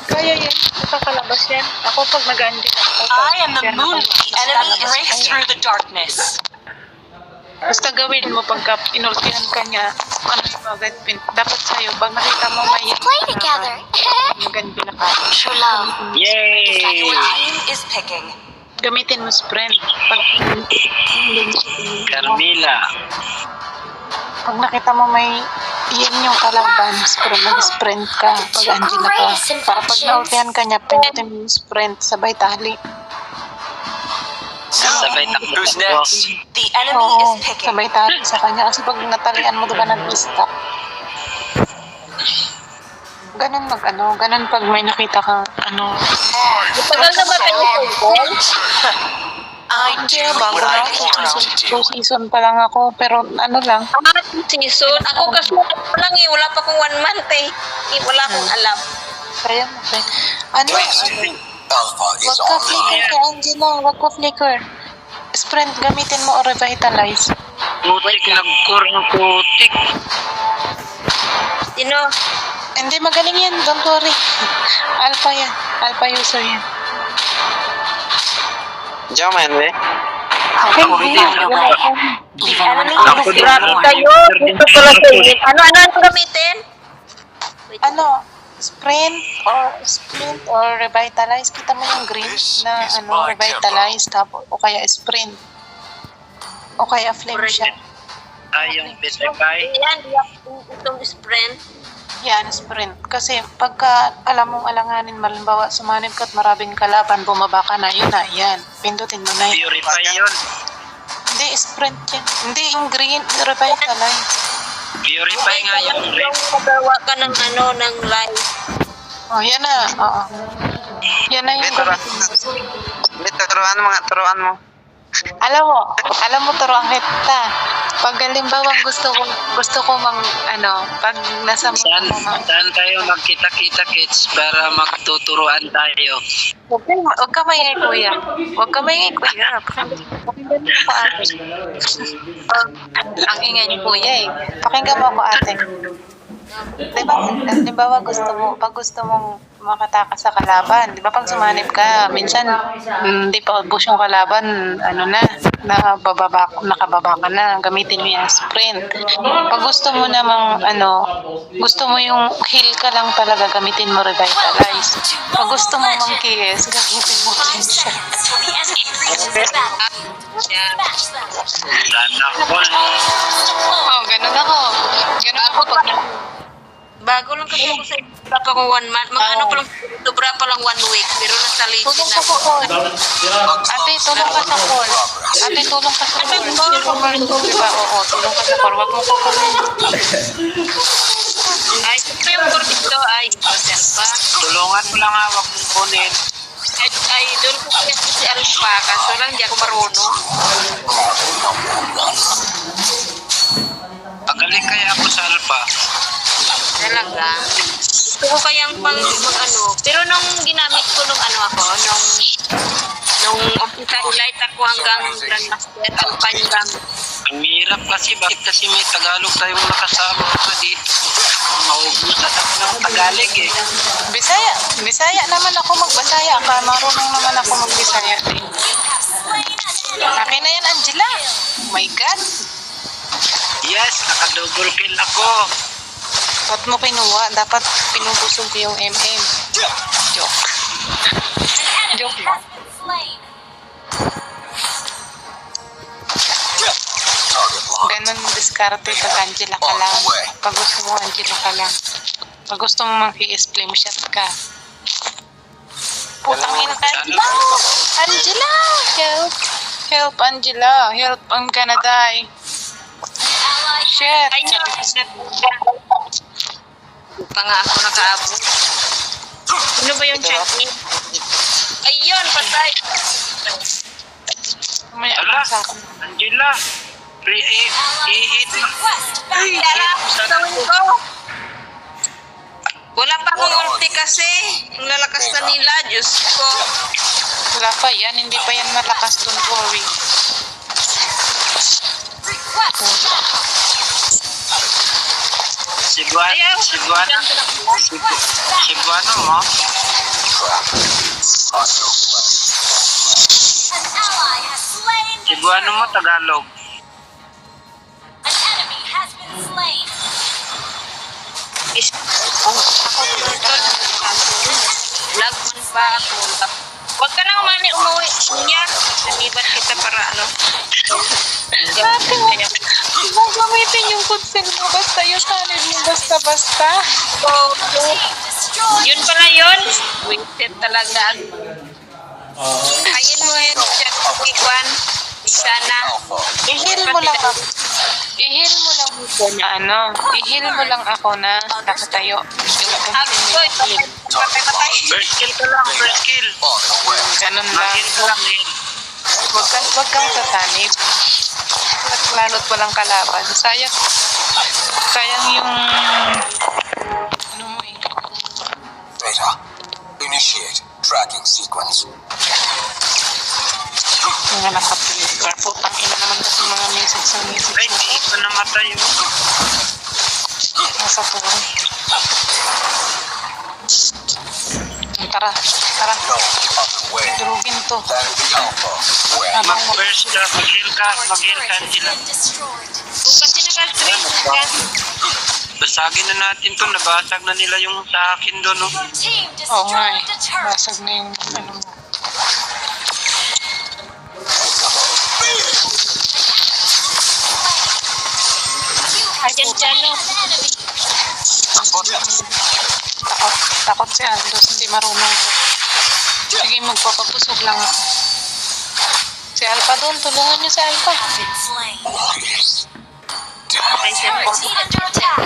Kaya yan. Nakakalabas yan. Ako pag nag-angel ako. I am the moon. The enemy breaks through the darkness. Basta gawin mo pagka inultihan ka niya, ano yung agad dapat sa'yo, pag nakita mo may Play together. maganda na ka. True love. Yay! Your team is picking. Gamitin mo sprint. Carmila. Pag nakita mo may yan yung kalaban, mag-sprint ka. Pag Angela ka. Para pag naultihan ka niya, pinutin mo yung sprint, sabay tali. Sabay takbo. Who's next? The enemy Oo, is picking. sabay tali sa kanya. Kasi pag natalian mo, diba nag-stop? Ganun ganun pag may nakita kang Tagal na ba tayo football? Hindi, bago na ako. 2 season pa lang ako, pero ano lang. Season? Ako kasi lang eh, wala pa akong 1 month eh. Wala akong alam. Kaya mo, wag ka flicker kay Angela, wag ka flicker. Sprint, gamitin mo o revitalize. Putik, nagkurang putik. Sino? Hindi, magaling yan, don't worry. Alpha yan, alpha user yan. Diyan man, be. Okay, The enemy Ako is din. Grabe kayo. Dito pala sa init. Ano gamitin? ano, sprint or revitalize. Kita mo yung green na revitalize, tapos o kaya sprint. O kaya flame shot. Yung petrify. Yan, itong sprint. Yan, sprint. Kasi pagka alam mong alanganin, malimbawa sumanib ka at maraming kalaban, bumaba ka na, yun na, yan. Pindutin mo na yun. Purify yun. Hindi, sprint yan. Hindi, yung green, revitalize. Purify nga yung red. Yung magawa ka ng ng live. Oh, yan na. Oo. Yan na yung Turuan mo. Alam mo turuan kita. Pag halimbawa gusto ko pag nasa Saan tayo magkita-kita, kids, para magtuturuan tayo? Huwag ka maingay, kuya. Pakinggan mo ako, ate. Ang ingay ni kuya eh. Pakinggan mo ako, ate. Halimbawa pag gusto mong makatakas sa kalaban, di ba pag sumanib ka, minsan hindi pa ubos yung kalaban, nakababa ka na, gamitin mo yung sprint. Pag gusto mo namang gusto mo yung heal ka lang talaga, gamitin mo revitalize. Pag gusto mo mang KS, gamitin mo flame shot. Sana all. Oh, ganun ako pag Bago lang kasi ako sa wala pa akong 1 month. Mga pa lang, sobra pa lang 1 week. Pero nasa late tulong na. ka sa call. Ate, tulong ka sa call. Diba? Oo, tulong ka sa call. Wag mo ko Ay, ito yung core dito. Ay, pasel pa. Tulungan mo lang, hawak mong kunin. Ay, doon ko kaya si Alpha. Kaso lang, di ako marunong. Pagaling kaya ako sa Alpha. Talaga. Gusto ko kayang pero nung ginamit ko nung nung umpisa light ako hanggang Grandmaster Alpha yung gamit. Ang hirap kasi, bakit kasi may Tagalog tayong nakasama ka dito? Maubusan ako ng Tagalog eh. Bisaya naman ako magbasaya ka. Marunong naman ako magbisaya. Akin na yan, Angela. Oh my God. Yes, naka-double kill ako. Ba't mo kinuha? Dapat pinubusog yung MM. Joke. Joke lang. Ganon diskarte pag Angela ka lang. Pag gusto mo, Angela ka lang. Pag gusto mo mang-PS flame shot ka. Putang ina ka, Angela! Angela! Help! Help, Angela! Help, I'm gonna die. Shit! Ay, pa nga ako nakaabot. Ano ba yung check-in? Ayun, patay. May Ala, sa akin. Angela! I-hit mo. Ay, gawin ko. Wala pa akong ulti kasi. Ang lalakas na nila, Diyos ko. Wala pa yan, hindi pa yan malakas, don't worry. Cebuano mo? An ally has slain the Cebuano mo, turtle. Tagalog. An enemy has been slain. Ako turtle. Vlog man pa ako. Huwag ka na umuwi niya. Naniban kita para ano. Ate, huwag gamitin yung kutsil mo. Basta yung sanib mo. Basta-basta. Destroy. Yun pala yun. Wasted talaga. Ayun mo yun. Chat Kwan. Sana. I-heal mo lang ako. I-heal mo lang ako na ano. I-heal mo lang ako na nakatayo. Yung gamitin mo yung heal. Patay-patay. First kill ka lang, first kill. Ganun lang. Mag-heal ka lang, heal. Huwag kang sasanib. At lalo't walang kalaban. Sayang yung ano mo eh. Data. Initiate tracking sequence. Mga naka-filter. Putang ina naman kasi mga message sa message Ay, mo. di ko namatay yun. Nasa tuwa. Tara. No other way Durugin to. than the Alpha way. Mag-first ka, mag-heal ka, mag-heal ka sila. Been destroyed. Kasi naka-stream ka. Basagin na natin to, nabasag na nila yung sa akin doon, no? Your team Oo nga eh. destroyed a turret. Basag na yung ano mo. Ayan dyan, no? An enemy. Takot si Aldos. Hindi marunong ko. Sige, magpapapusog lang ako. Si Alpha doon. Tulungan niyo si Alpha. Been slain. Ay, siya Turret po. under attack.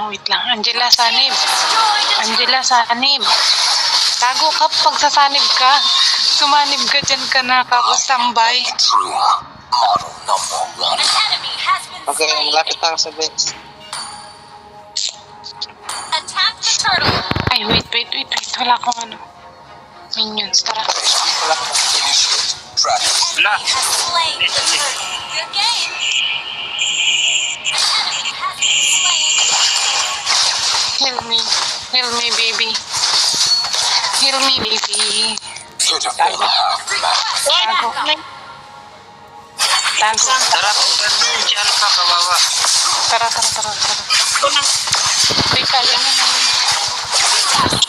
Wait lang. Angela, sanib. Destroyed a Angela, sanib. Tago ka pag sasanib ka. Sumanib ka dyan ka na kakustambay. True model number one. An enemy has been Okay, slain. malapit na ako sa base. Attack the turtle. Ay, wait. Wala akong ano. Minions, tara. Initiate tracking. Wala. Has slain the turtle. Good game. An enemy has been slain. Heal me, baby. Heal me, baby. Pitiful half-man. Tago. Tago. Tara, kung si Alpha, kawawa. Tara. Wait, kaya mo na yun.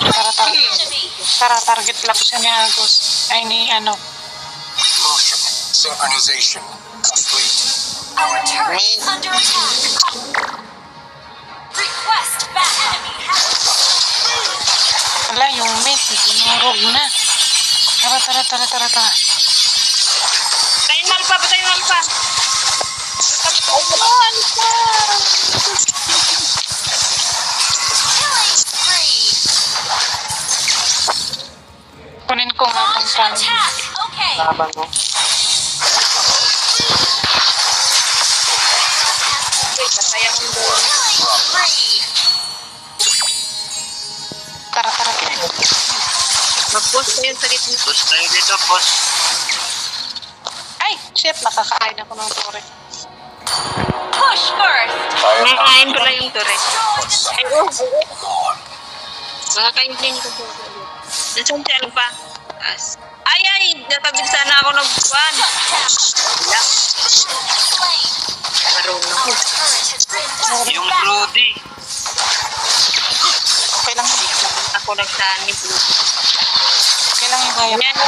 Enemy. Tara, target lock siya ni Agos. Ay, ni ano. Motion synchronization complete. Our turret is under attack. Request back. Enemy has Wala, yung mate. Dinurog na. Tara. Patay yung alpa. killing spree. Kunin ko nga Launch itong attack. Okay. Laban mo. Uy, patay ang doon. Killing spree. Tara. Mag-post kayo sa gitna. Push tayo dito, boss. Ay, shit. Nakakain ako ng tore. Push first. Nangain pala yung turret. Destroy the Ay, turret. Nakakain din ko po. Nasaan si Alpha? Ay, natabig sana ako ng buwan. Wala. Slain. Marunong. Our turret has been destroyed. Yung Brody. Okay lang. Ako nagsanib. Okay lang yung kaya Yan, ko.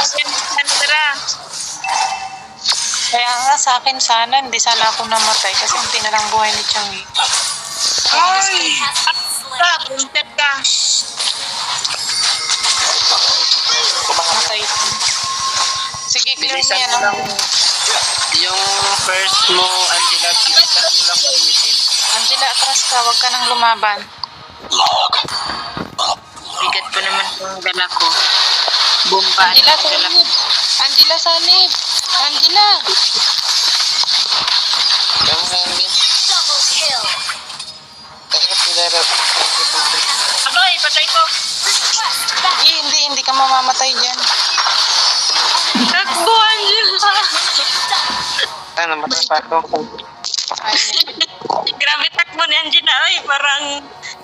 tara. Kaya nga sa akin sana, hindi sana ako namatay kasi hindi na lang buhay ni Changi. Has been slain. Buntet ka. Namatay. Sige, clear Bilisan niya mo lang. lang. Yung first mo, Angela, bilisan mo lang gamitin. Angela, atras ka. Huwag ka nang lumaban. Log. Bigat pa naman kung dala ko. Bomba. Angela, sanib. Angela, sanib. Angela. Kaya mo na yun. Double kill. Kaya sila rin. Agoy, patay ko. Request back. Hindi ka mamamatay dyan. Takbo, Angela. Ano, matapa ako. Ay, Grabe, takbo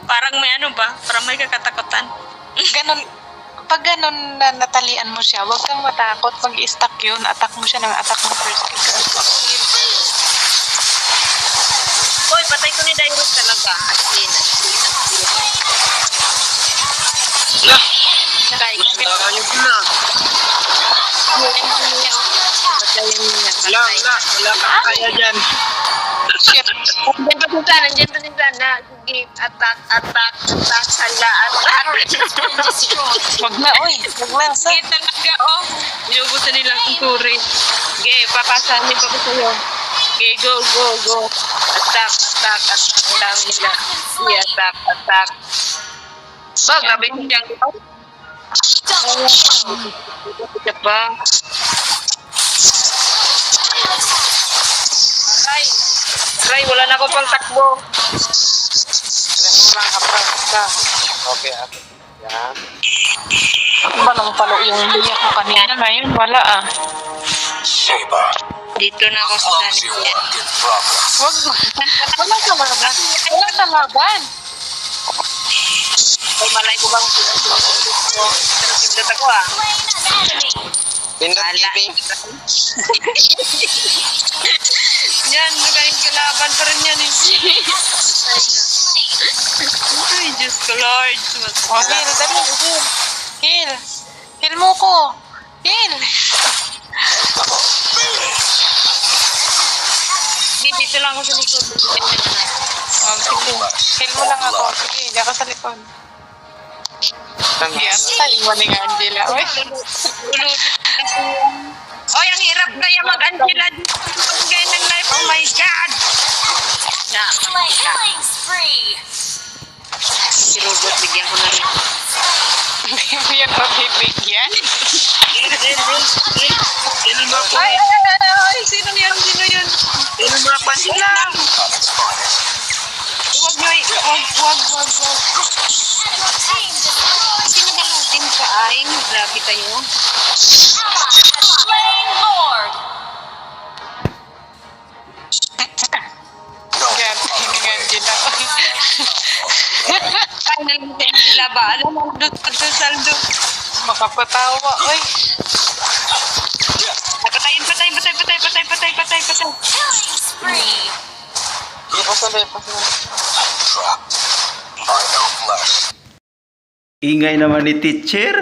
Parang may ano ba? Parang may kakatakutan. Ganon, pag ganon na natalian mo siya, huwag kang matakot. Pag i-stack yun, attack mo siya ng attack mo first kill. Hoy, patay ko ni Dyrus talaga. As in. Lah, Patay ko. ayos na. Patayin niya. Wala kang kaya dyan. Shit. Nandiyan pa si Sana. Sige, attack. Hala, attack. Wag na, oy. Wag na, sa. Sige talaga, oh. Inubusan nila ang turing. Sige, papasahan niyo pa ko sa'yo. Sige, go. Attack lang nila. Sige, attack. Ba, grabe yung jungle. Ito pa. Ray, wala na akong pang takbo. Ganun lang, kapag ka. Okay, ate. Yan. Ba nang palo yung liya ko kanina ngayon? Wala ah. Sheba. Dito na ako sa Clumsy Sunny. work in progress. Wag mo. Wala sa laban. Wala sa laban. Ay, malay ko bang sinusundot ko. Pero sindot ako ah. Pindot Ala. TV. Yan, magaling kalaban pa rin yan. Ay, Diyos ko, Lord. O, heal, dali, heal. Heal. Heal mo ko. Heal. Sige, dito lang ako sa likod. O, sige. Heal mo lang ako. Sige, diyan ka sa likod. Yes, tayo ni Angela. Oy. Oy, ang hirap kaya mag-Angela dito. Pagkaya ng life, oh my God. Na, Killing spree. si Robot, bigyan ko na rin. Bibigyan pa bibigyan. Sino ba po? Ay, sino yun? Sino ba pa sila? Huwag nyo, huwag. Team destroyed. Sino ba lutin ka ay? Grabe kayo. Slain Lord. Yan, ni Angela. Final Angela ba? Alam mo, doon saldo. Makapatawa. Oy. Patay. Killing spree. Pasali. Trapped by no flesh. Ingay naman ni teacher.